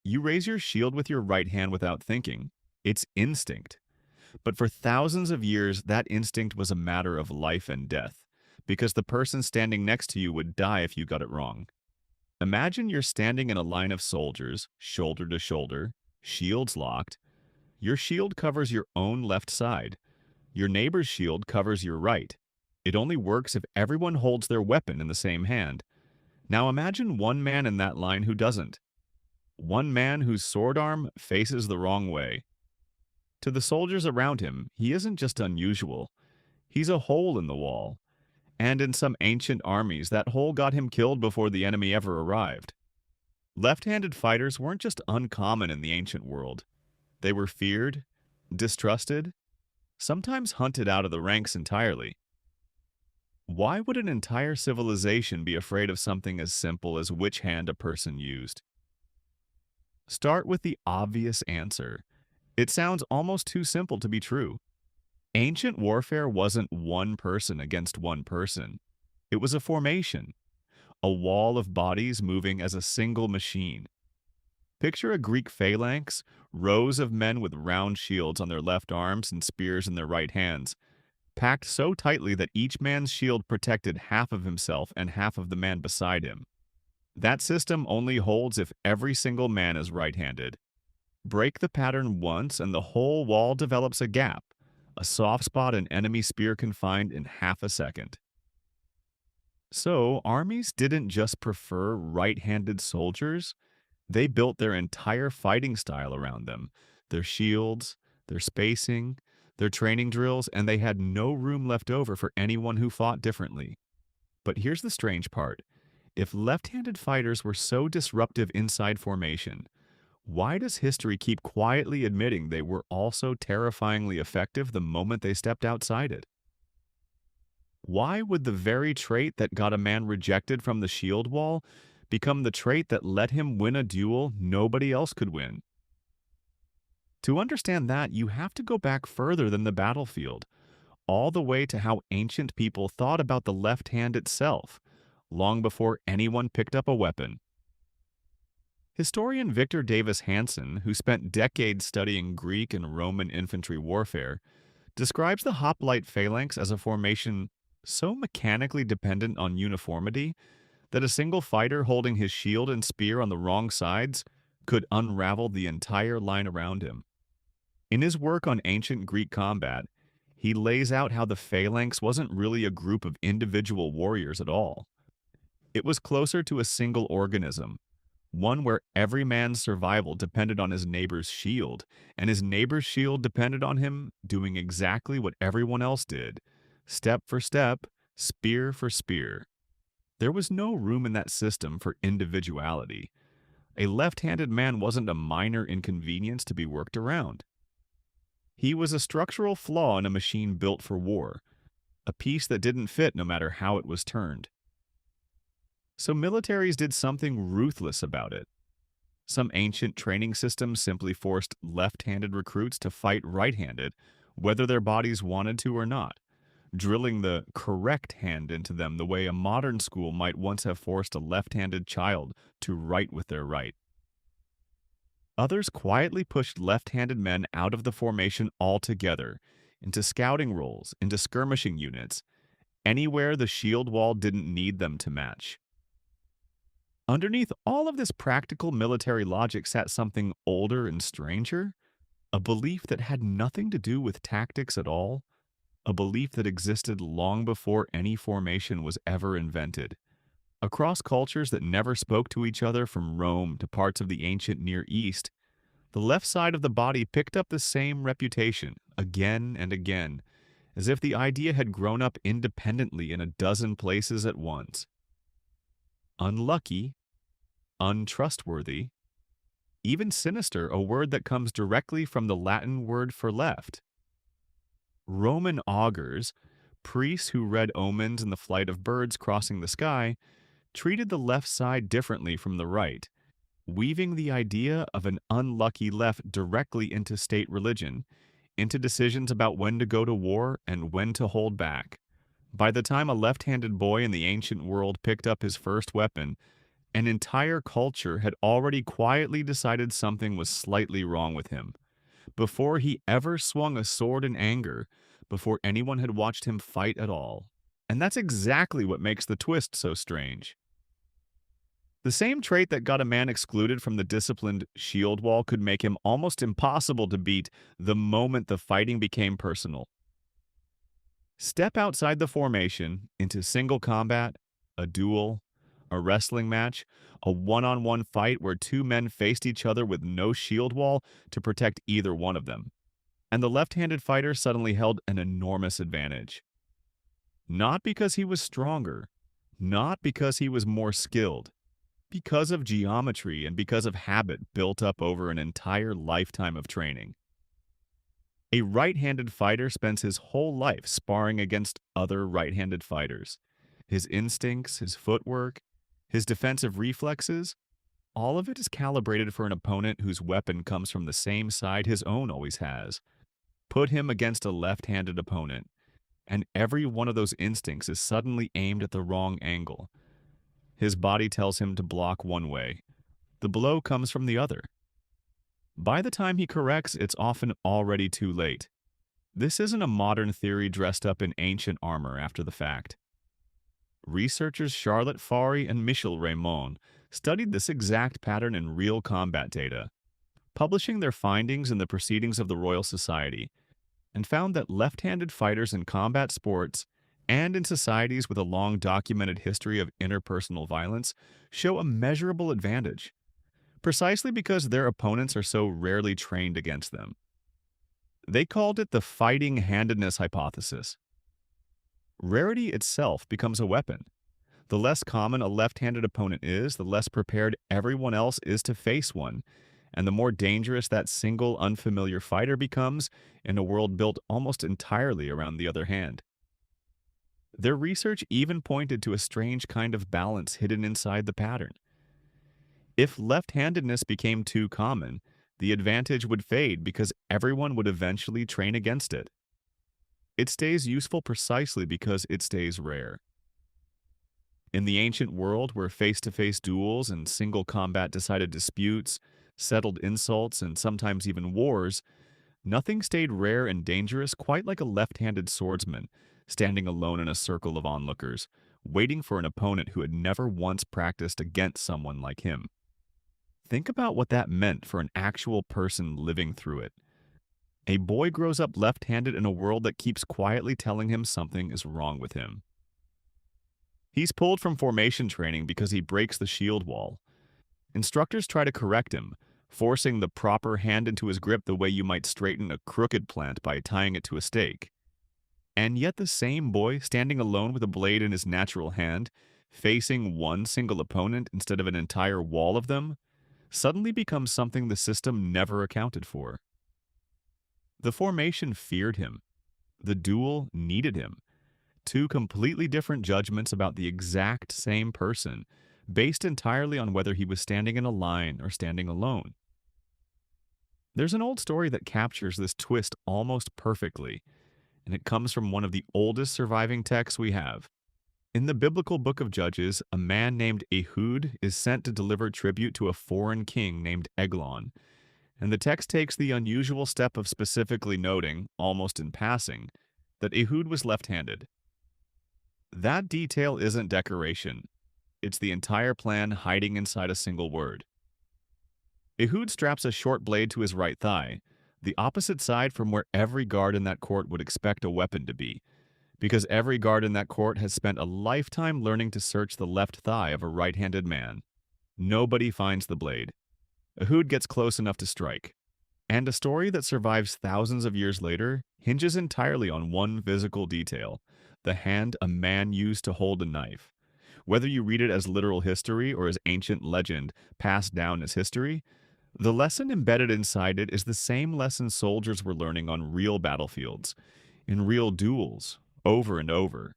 You raise your shield with your right hand without thinking. It's instinct. But for thousands of years, that instinct was a matter of life and death, because the person standing next to you would die if you got it wrong. Imagine you're standing in a line of soldiers, shoulder to shoulder, shields locked. Your shield covers your own left side. Your neighbor's shield covers your right. It only works if everyone holds their weapon in the same hand. Now imagine one man in that line who doesn't. One man whose sword arm faces the wrong way. To the soldiers around him, he isn't just unusual. He's a hole in the wall. And in some ancient armies, that hole got him killed before the enemy ever arrived. Left-handed fighters weren't just uncommon in the ancient world. They were feared, distrusted, sometimes hunted out of the ranks entirely. Why would an entire civilization be afraid of something as simple as which hand a person used? Start with the obvious answer. It sounds almost too simple to be true. Ancient warfare wasn't one person against one person. It was a formation, a wall of bodies moving as a single machine. Picture a Greek phalanx, rows of men with round shields on their left arms and spears in their right hands, packed so tightly that each man's shield protected half of himself and half of the man beside him. That system only holds if every single man is right-handed. Break the pattern once and the whole wall develops a gap, a soft spot an enemy spear can find in half a second. So, armies didn't just prefer right-handed soldiers, they built their entire fighting style around them. Their shields, their spacing, their training drills, and they had no room left over for anyone who fought differently. But here's the strange part. If left-handed fighters were so disruptive inside formation, why does history keep quietly admitting they were also terrifyingly effective the moment they stepped outside it? Why would the very trait that got a man rejected from the shield wall become the trait that let him win a duel nobody else could win? To understand that, you have to go back further than the battlefield, all the way to how ancient people thought about the left hand itself, long before anyone picked up a weapon. Historian Victor Davis Hanson, who spent decades studying Greek and Roman infantry warfare, describes the hoplite phalanx as a formation so mechanically dependent on uniformity that a single fighter holding his shield and spear on the wrong sides could unravel the entire line around him. In his work on ancient Greek combat, he lays out how the phalanx wasn't really a group of individual warriors at all. It was closer to a single organism, one where every man's survival depended on his neighbor's shield, and his neighbor's shield depended on him doing exactly what everyone else did, step for step, spear for spear. There was no room in that system for individuality. A left-handed man wasn't a minor inconvenience to be worked around. He was a structural flaw in a machine built for war, a piece that didn't fit no matter how it was turned. So militaries did something ruthless about it. Some ancient training systems simply forced left-handed recruits to fight right-handed, whether their bodies wanted to or not, drilling the correct hand into them the way a modern school might once have forced a left-handed child to write with their right. Others quietly pushed left-handed men out of the formation altogether, into scouting roles, into skirmishing units, anywhere the shield wall didn't need them to match. Underneath all of this practical military logic sat something older and stranger, a belief that had nothing to do with tactics at all, a belief that existed long before any formation was ever invented. Across cultures that never spoke to each other from Rome to parts of the ancient Near East, the left side of the body picked up the same reputation again and again, as if the idea had grown up independently in a dozen places at once. Unlucky, untrustworthy, even sinister, a word that comes directly from the Latin word for left. Roman augurs, priests who read omens in the flight of birds crossing the sky, treated the left side differently from the right, weaving the idea of an unlucky left directly into state religion, into decisions about when to go to war and when to hold back. By the time a left-handed boy in the ancient world picked up his first weapon, An entire culture had already quietly decided something was slightly wrong with him before he ever swung a sword in anger, before anyone had watched him fight at all. And that's exactly what makes the twist so strange. The same trait that got a man excluded from the disciplined shield wall could make him almost impossible to beat the moment the fighting became personal. Step outside the formation into single combat, a duel, a wrestling match, a one-on-one fight where two men faced each other with no shield wall to protect either one of them. And the left-handed fighter suddenly held an enormous advantage. Not because he was stronger, not because he was more skilled, because of geometry and because of habit built up over an entire lifetime of training. A right-handed fighter spends his whole life sparring against other right-handed fighters. His instincts, his footwork, his defensive reflexes, all of it is calibrated for an opponent whose weapon comes from the same side his own always has. Put him against a left-handed opponent, and every one of those instincts is suddenly aimed at the wrong angle. His body tells him to block one way. The blow comes from the other. By the time he corrects, it's often already too late. This isn't a modern theory dressed up in ancient armor after the fact. Researchers Charlotte Fari and Michel Raymond studied this exact pattern in real combat data, publishing their findings in the Proceedings of the Royal Society, and found that left-handed fighters in combat sports and in societies with a long documented history of interpersonal violence show a measurable advantage, precisely because their opponents are so rarely trained against them. They called it the fighting handedness hypothesis. Rarity itself becomes a weapon. The less common a left-handed opponent is, the less prepared everyone else is to face one, and the more dangerous that single unfamiliar fighter becomes in a world built almost entirely around the other hand. Their research even pointed to a strange kind of balance hidden inside the pattern. If left-handedness became too common, the advantage would fade because everyone would eventually train against it. It stays useful precisely because it stays rare. In the ancient world where face-to-face duels and single combat decided disputes, settled insults, and sometimes even wars, nothing stayed rare and dangerous quite like a left-handed swordsman standing alone in a circle of onlookers, waiting for an opponent who had never once practiced against someone like him. Think about what that meant for an actual person living through it. A boy grows up left-handed in a world that keeps quietly telling him something is wrong with him. He's pulled from formation training because he breaks the shield wall. Instructors try to correct him, forcing the proper hand into his grip the way you might straighten a crooked plant by tying it to a stake. And yet the same boy, standing alone with a blade in his natural hand, facing one single opponent instead of an entire wall of them, suddenly becomes something the system never accounted for. The formation feared him. The duel needed him. Two completely different judgments about the exact same person, based entirely on whether he was standing in a line or standing alone. There's an old story that captures this twist almost perfectly, and it comes from one of the oldest surviving texts we have. In the biblical book of Judges, a man named Ehud is sent to deliver tribute to a foreign king named Eglon, and the text takes the unusual step of specifically noting, almost in passing, that Ehud was left-handed. That detail isn't decoration. It's the entire plan hiding inside a single word. Ehud straps a short blade to his right thigh, the opposite side from where every guard in that court would expect a weapon to be, because every guard in that court has spent a lifetime learning to search the left thigh of a right-handed man. Nobody finds the blade. Ehud gets close enough to strike. And a story that survives thousands of years later hinges entirely on one physical detail: the hand a man used to hold a knife. Whether you read it as literal history or as ancient legend passed down as history, the lesson embedded inside it is the same lesson soldiers were learning on real battlefields, in real duels, over and over.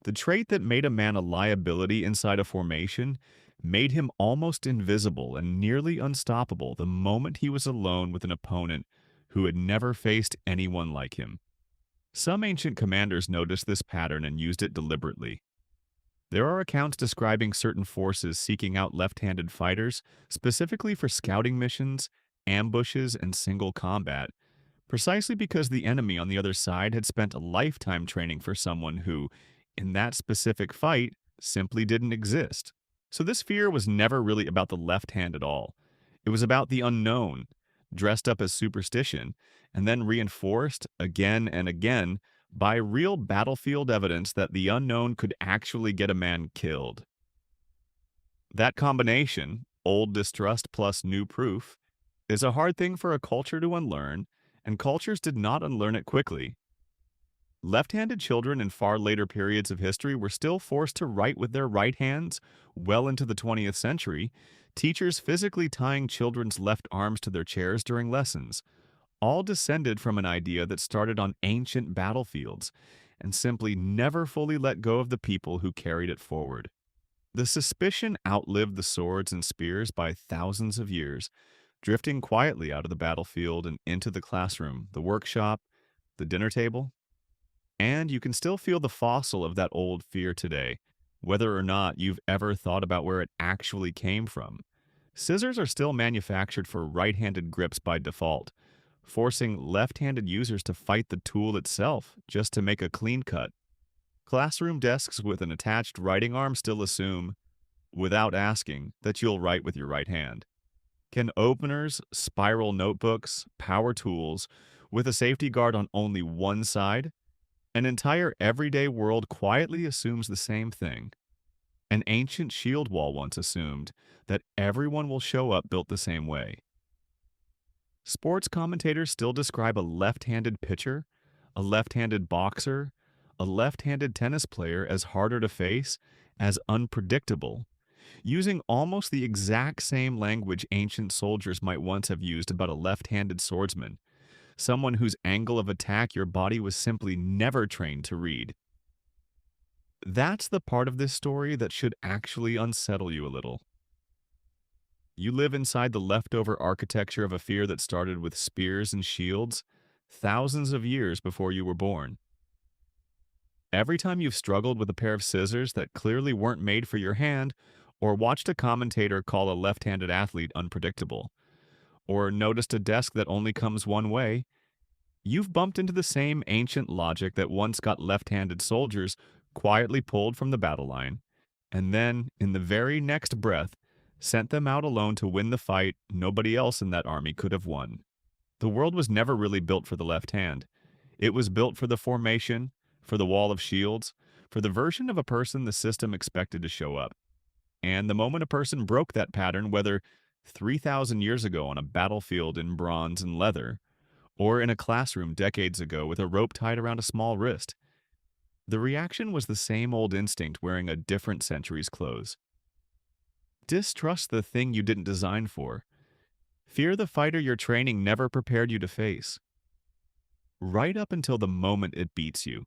The trait that made a man a liability inside a formation made him almost invisible and nearly unstoppable the moment he was alone with an opponent who had never faced anyone like him. Some ancient commanders noticed this pattern and used it deliberately. There are accounts describing certain forces seeking out left-handed fighters, specifically for scouting missions, ambushes, and single combat, precisely because the enemy on the other side had spent a lifetime training for someone who, in that specific fight, simply didn't exist. So this fear was never really about the left hand at all. It was about the unknown, dressed up as superstition, and then reinforced again and again by real battlefield evidence that the unknown could actually get a man killed. That combination, old distrust plus new proof, is a hard thing for a culture to unlearn, and cultures did not unlearn it quickly. Left-handed children in far later periods of history were still forced to write with their right hands well into the 20th century, teachers physically tying children's left arms to their chairs during lessons, all descended from an idea that started on ancient battlefields and simply never fully let go of the people who carried it forward. The suspicion outlived the swords and spears by thousands of years, drifting quietly out of the battlefield and into the classroom, the workshop, the dinner table. And you can still feel the fossil of that old fear today, whether or not you've ever thought about where it actually came from. Scissors are still manufactured for right-handed grips by default, forcing left-handed users to fight the tool itself just to make a clean cut. Classroom desks with an attached writing arm still assume, without asking, that you'll write with your right hand. Can openers, spiral notebooks, power tools, with a safety guard on only one side? An entire everyday world quietly assumes the same thing. An ancient shield wall once assumed that everyone will show up built the same way. Sports commentators still describe a left-handed pitcher, a left-handed boxer, a left-handed tennis player as harder to face, as unpredictable, using almost the exact same language ancient soldiers might once have used about a left-handed swordsman, someone whose angle of attack your body was simply never trained to read. That's the part of this story that should actually unsettle you a little. You live inside the leftover architecture of a fear that started with spears and shields thousands of years before you were born. Every time you've struggled with a pair of scissors that clearly weren't made for your hand, or watched a commentator call a left-handed athlete unpredictable, or noticed a desk that only comes one way, you've bumped into the same ancient logic that once got left-handed soldiers quietly pulled from the battle line, and then, in the very next breath, sent them out alone to win the fight nobody else in that army could have won. The world was never really built for the left hand. It was built for the formation, for the wall of shields, for the version of a person the system expected to show up. And the moment a person broke that pattern, whether 3,000 years ago on a battlefield in bronze and leather, or in a classroom decades ago with a rope tied around a small wrist, the reaction was the same old instinct wearing a different century's clothes. Distrust the thing you didn't design for. Fear the fighter your training never prepared you to face. Right up until the moment it beats you.